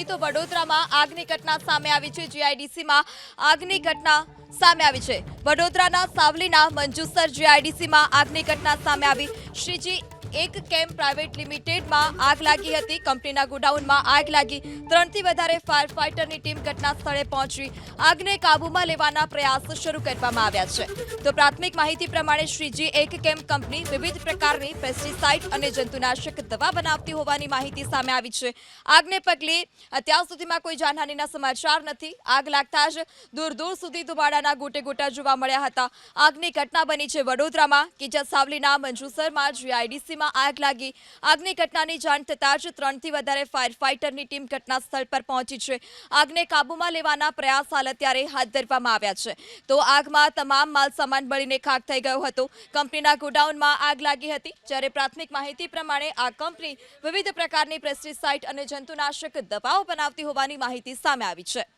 મહત્વની તો વડોદરામાં આગની ઘટના સામે આવી છે। જીઆઈડીસીમાં આગની ઘટના સામે આવી છે। વડોદરાના સાવલીના મંજુસર જીઆઈડીસીમાં આગની ઘટના સામે આવી। શ્રીજી એક કેમ પ્રાઇવેટ લિમિટેડમાં આગ લાગી હતી। કંપનીના ગોડાઉનમાં આગ લાગી। 3 થી વધારે ફાયર ફાઇટરની ટીમ ઘટના સ્થળે પહોંચી આગને કાબૂમાં લેવાના પ્રયાસ શરૂ કરવામાં આવ્યા છે। તો પ્રાથમિક માહિતી પ્રમાણે શ્રીજી એક કેમ કંપની વિવિધ પ્રકારની પેસ્ટિસાઇડ અને જંતુનાશક દવા બનાવતી હોવાની માહિતી સામે આવી છે। આગને પગલે અત્યાર સુધીમાં કોઈ જાનહાનિના સમાચાર નથી। આગ લાગતા જ દૂર દૂર સુધી ધુમાડાના ગોટે ગોટા જોવા મળ્યા હતા। આગની ઘટના બની છે વડોદરામાં કે જ્યાં સાવલીના મંજુસરમાં જીઆઈડીસી આગ લાગી। આગની ઘટનાની જાણ થતાં જ 3 થી વધારે ફાયર ફાઇટરની ટીમ ઘટના સ્થળ પર પહોંચી છે। આગને કાબૂમાં લેવાના પ્રયાસ હાલ અત્યારે હાથ ધરવામાં આવ્યા છે। તો આગમાં તમામ માલસામાન બળીને ખાખ થઈ ગયો હતો। કંપનીના ગોડાઉનમાં આગ લાગી હતી, જ્યારે પ્રાથમિક માહિતી પ્રમાણે આ કંપની વિવિધ પ્રકારની પેસ્ટિસાઇડ અને જંતુનાશક દવાઓ બનાવતી હોવાની માહિતી સામે આવી છે।